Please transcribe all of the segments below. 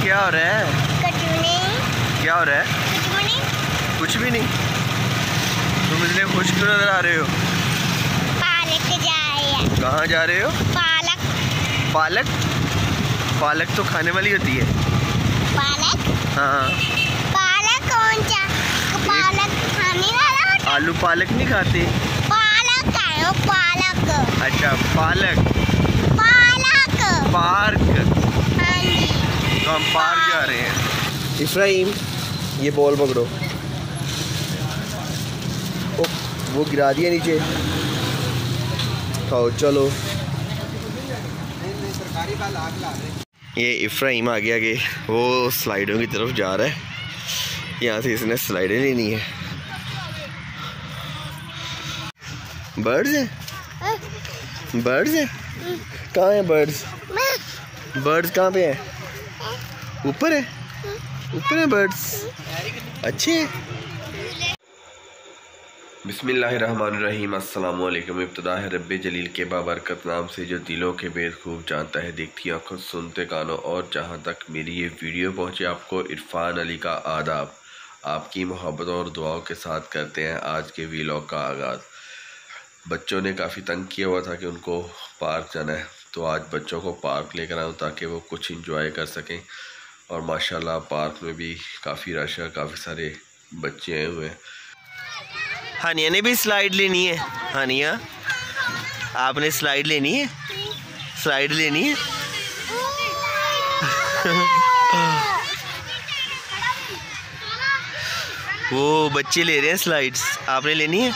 क्या हो रहा है? कुछ नहीं। क्या हो रहा है? कुछ भी नहीं। तुम इतने खुश क्यों नजर आ रहे हो? पालक जा रहे हैं। कहाँ जा रहे हो? पालक। पालक? पालक तो खाने वाली होती है। पालक? हाँ। पालक कौन सा? पालक खाने वाला होता है? आलू पालक नहीं खाते? पालक है वो, पालक। अच्छा पालक। पालक। पार्क। हाँ जी। तो हम पार्क जा रहे हैं। इफ्राहिम ये बॉल पकड़ो। ओ, वो गिरा दिया नीचे। खाओ चलो। ये इफ्राहिम आगे आगे वो स्लाइडों की तरफ जा रहा है। यहाँ से इसने स्लाइडें लेनी है। बर्ड्स हैं? बर्ड्स हैं? कहाँ हैं बर्ड्स? बर्ड्स कहाँ पे हैं? ऊपर है? ऊपर है बर्ड्स। अच्छे हैं। बिस्मिल्लाहिर्रहमानिर्रहीम। अस्सलामुअलैकुम। इब्तिदा है रब्बे जलील के बाबरकत नाम से जो दिलों के बेद खूब जानता है, देखती आंखों सुनते कानों। और जहाँ तक मेरी ये वीडियो पहुँचे, आपको इरफान अली का आदाब। आपकी मोहब्बत और दुआओं के साथ करते हैं आज के वीलॉग का आगाज़। बच्चों ने काफ़ी तंग किया हुआ था कि उनको पार्क जाना है, तो आज बच्चों को पार्क लेकर आऊँ ताकि वो कुछ इंजॉय कर सकें। और माशाल्लाह पार्क में भी काफ़ी रश है, काफ़ी सारे बच्चे आए हुए हैं। हानिया ने भी स्लाइड लेनी है। हानिया आपने स्लाइड लेनी है? स्लाइड लेनी है? वो बच्चे ले रहे हैं स्लाइड्स। आपने लेनी है?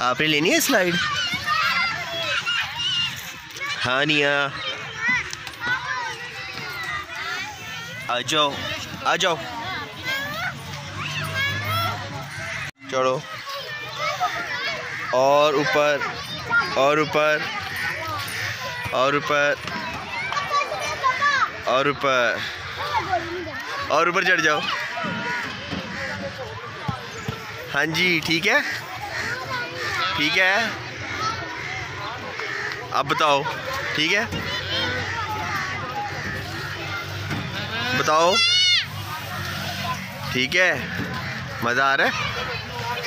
आपने लेनी है स्लाइड? हानिया आ जाओ, आ जाओ, चढ़ो। और ऊपर, और ऊपर, और ऊपर, और ऊपर, और ऊपर चढ़ जाओ। हाँ जी ठीक है, ठीक है। अब बताओ, ठीक है? बताओ, ठीक है? मज़ा आ रहा है?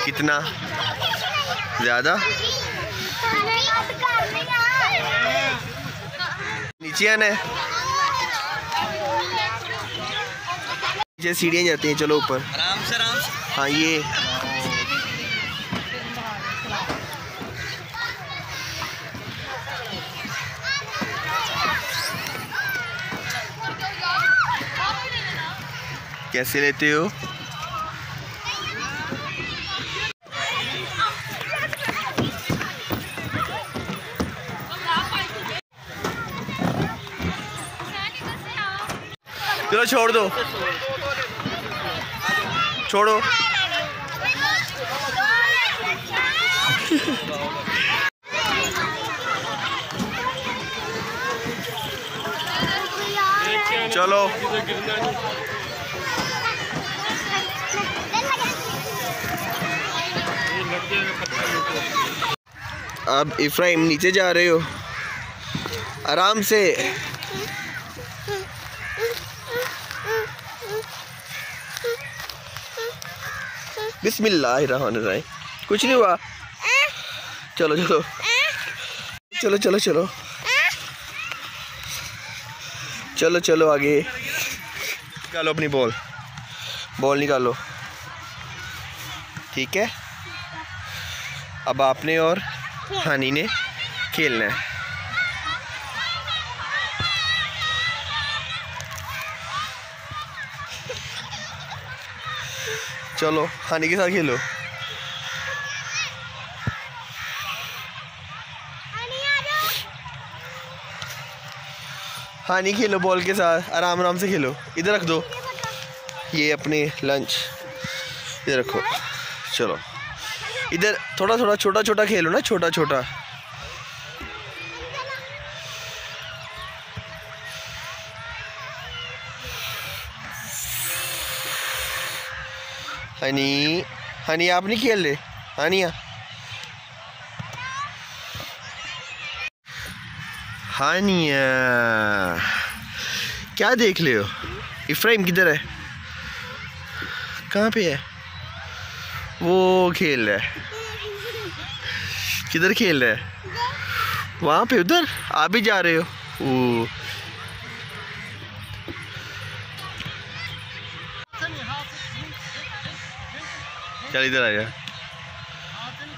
कितना ज़्यादा? नीचे आना है? नीचे सीढ़ियाँ जाती हैं, चलो ऊपर। आराम से, आराम से। हाँ ये कैसे लेते हो? चलो छोड़ दो, छोड़ो। चलो अब इफ्राहिम नीचे जा रहे हो, आराम से। बिस्मिल्लाहिर्रहमानिर्रहीम। कुछ नहीं हुआ। चलो चलो चलो चलो चलो चलो चलो आगे। निकालो अपनी बॉल, बॉल निकालो। ठीक है, अब आपने और हानी ने खेलना है। चलो हानी के साथ खेलो। हानी खेलो बॉल के साथ, आराम आराम से खेलो। इधर रख दो ये अपने लंच, इधर रखो। चलो इधर थोड़ा थोड़ा छोटा छोटा खेलो ना, छोटा छोटा। हनी, हनी आप नहीं खेल रहे? हानिया, हानिया क्या देख ले हो? इफ्राइम किधर है? कहाँ पे है? वो खेल रहा है। किधर खेल रहा है? वहाँ पे, उधर। आप भी जा रहे हो? ओ चल इधर आ जा।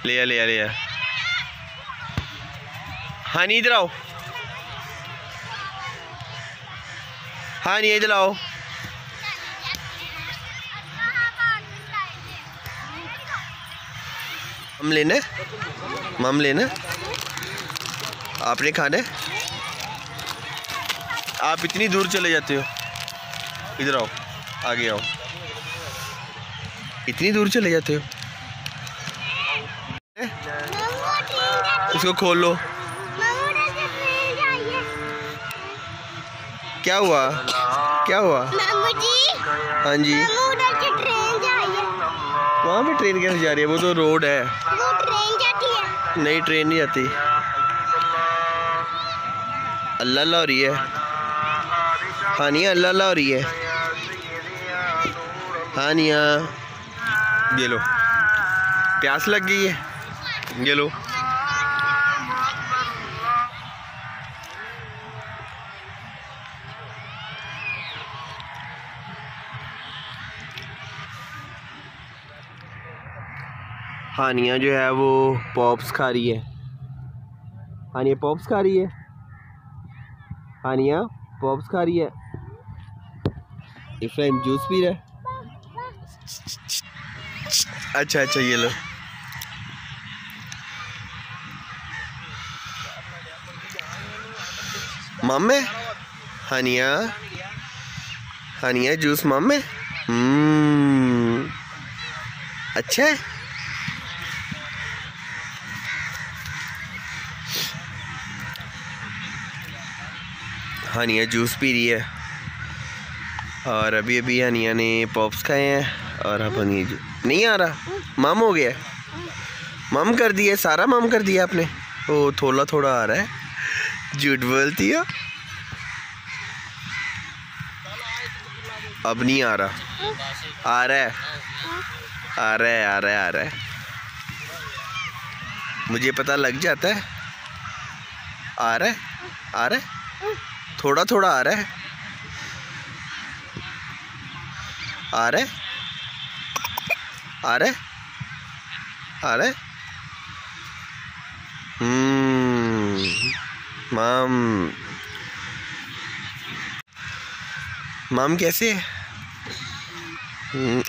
ले आ ले आ ले आ। हाँ नहीं इधर आओ। हाँ नहीं इधर आओ। मम लेना है? मम लेना है? आपने खाना है? आप इतनी दूर चले जाते हो। इधर आओ, आगे आओ। इतनी दूर चले जाते हो। इसको खोल लो। क्या हुआ? क्या हुआ? हाँ जी। वहाँ पे ट्रेन कैसे जा रही है? वो तो रोड है। वो ट्रेन जाती है। नहीं, ट्रेन नहीं जाती। अल्लाह अल्लाह हो रही है। हानिया अल्लाह अल्लाह हो रही है। हानिया ये लो, प्यास लग गई है, ये लो। हानिया जो है वो पॉप्स खा रही है। हानिया पॉप्स खा रही है। हानिया पॉप्स खा रही है। इफ्राइम जूस पी रहा है। अच्छा अच्छा ये लो। मम है? हानिया, हानिया जूस मम है। अच्छा है। हानिया जूस पी रही है और अभी अभी हानिया ने पॉप्स खाए हैं और अब हनी नहीं आ रहा। मम हो गया, मम कर दिया, सारा मम कर दिया आपने। ओ थोड़ा थोड़ा आ रहा है, झूठ बोलती हो। अब नहीं आ रहा, आ रहा है, आ रहा है, आ रहा है, आ रहा है। मुझे पता लग जाता है। आ रहा है, आ रहा है, थोड़ा थोड़ा आ रहा है, आ रहा है, आ रहा है, आ रहा है। मम, मम कैसे है?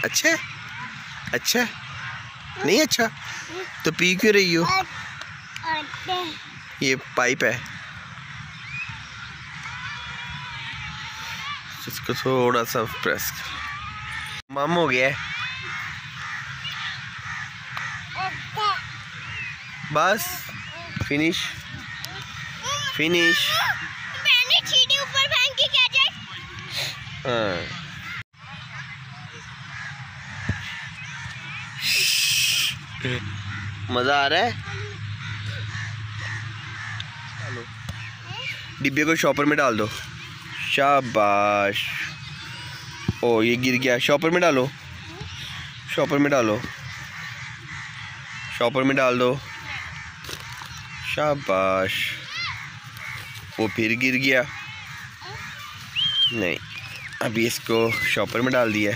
अच्छा है? अच्छा है? नहीं अच्छा तो पी क्यों रही हो? ये पाइप है, इसको थोड़ा सा प्रेस कर। मम हो गया है बस, फिनिश फिनिश। मैंने सीढ़ी ऊपर फेंकी क्या जाए? हाँ मज़ा आ रहा है। डिब्बे को शॉपर में डाल दो। शाबाश। ओ ये गिर गया, शॉपर में डालो, शॉपर में डालो, शॉपर में डाल दो। शाबाश। वो फिर गिर गया। नहीं, अभी इसको शॉपर में डाल दिया,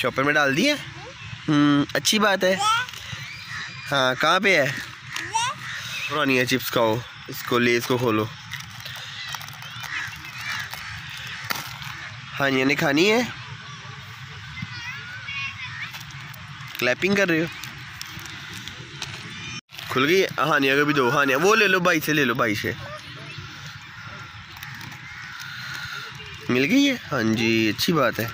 शॉपर में डाल दिया। अच्छी बात है। हाँ कहाँ पे है? पुरानी है, चिप्स खाओ। इसको ले, इसको खोलो। हानिया ने खानी है। क्लैपिंग कर रहे हो? खुल गई। हानिया को भी दो। हानिया वो ले लो, भाई से ले लो, भाई से। मिल गई है? हाँ जी, अच्छी बात है।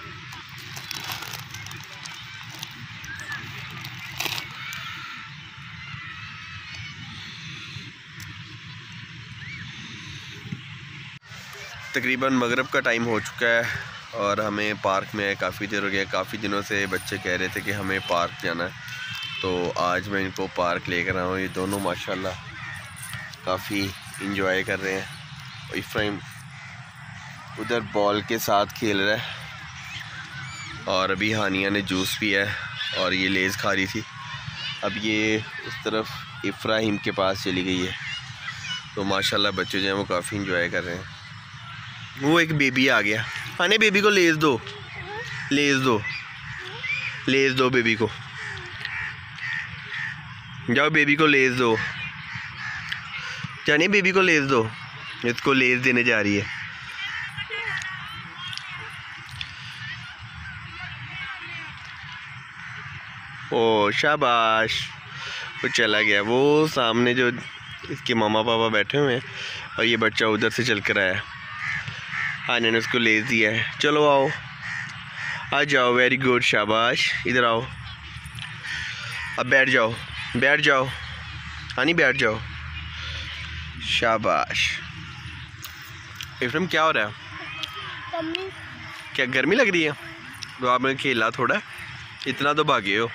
तकरीबन मगरिब का टाइम हो चुका है और हमें पार्क में काफ़ी देर हो गया। काफ़ी दिनों से बच्चे कह रहे थे कि हमें पार्क जाना है, तो आज मैं इनको पार्क लेकर आया हूँ। ये दोनों माशाल्लाह काफ़ी इंजॉय कर रहे हैं। इफ्राइम उधर बॉल के साथ खेल रहा है और अभी हानिया ने जूस पिया है और ये लेज़ खा रही थी। अब ये उस तरफ इब्राहिम के पास चली गई है। तो माशाल्लाह बच्चे जो हैं वो काफ़ी इंजॉय कर रहे हैं। वो एक बेबी आ गया। हाने बेबी को लेज़ दो, लेज़ दो, लेज़ दो बेबी को। जाओ बेबी को लेज़ दो, जाने बेबी को लेज़ दो। इसको लेज़ देने जा रही है। ओ शाबाश, वो चला गया। वो सामने जो इसके मामा पापा बैठे हुए हैं और ये बच्चा उधर से चल कर आया। आने ने उसको लेज़ दिया है। चलो आओ, आ जाओ, वेरी गुड, शाबाश, इधर आओ। अब बैठ जाओ, बैठ जाओ, हानी बैठ जाओ, शाबाश। इब्राहिम क्या हो रहा है? क्या गर्मी लग रही है? तो आपने खेला थोड़ा, इतना तो भागे हो।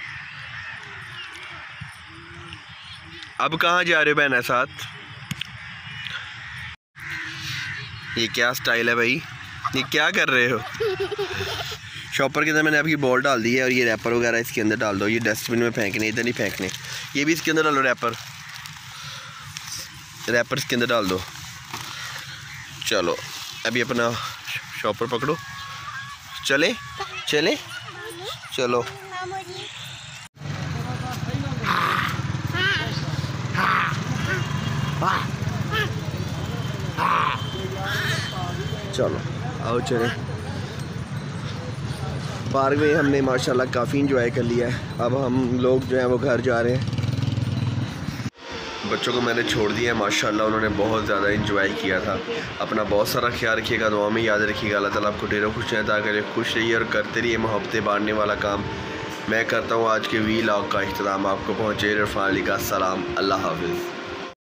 अब कहाँ जा रहे हो बहना साथ? ये क्या स्टाइल है भाई, ये क्या कर रहे हो? शॉपर के अंदर मैंने आपकी बॉल डाल दी है और ये रैपर वगैरह इसके अंदर डाल दो। ये डस्टबिन में फेंकने, इधर नहीं फेंकने। ये भी इसके अंदर डालो, रैपर, रैपर इसके अंदर डाल दो। चलो अभी अपना शॉपर पकड़ो, चले चले, चलो। चलो आओ चले। पार्क में हमने माशाल्लाह काफ़ी इंजॉय कर लिया है। अब हम लोग जो हैं वो घर जा रहे हैं। बच्चों को मैंने छोड़ दिया है, माशाल्लाह उन्होंने बहुत ज़्यादा इंजॉय किया था। अपना बहुत सारा ख्याल रखिएगा, दुआ में याद रखिएगा। अल्लाह ताला आपको ढेरों खुश रहता करे, खुश रहिए और करते रहिए मोहब्बतें बांटने वाला काम। मैं करता हूँ आज के व्लॉग का इख्तिताम आपको पहुँचे। इरफान अली का सलाम, अल्लाह हाफिज़।